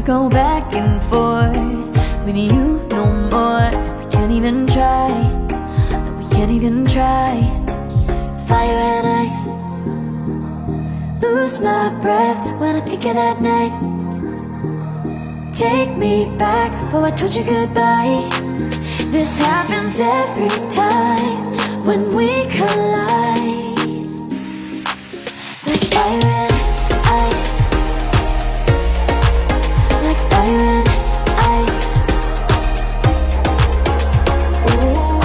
go back and forth with you no more. We can't even try, no, we can't even try. Fire and ice, lose my breath when I think of that night. Take me back, oh I told you goodbye. This happens every time when we collide. Like fire and ice, like fire and ice. Ooh.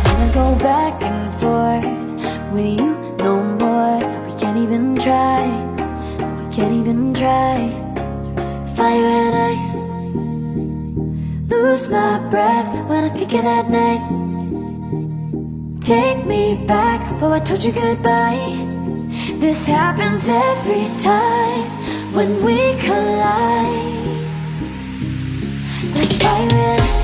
Wanna go back and forth with you no more. We can't even try, we can't even try. Fire and ice, lose my breath when I think of that night. Take me back, oh I told you goodbye. This happens every time when we collide. Like fire and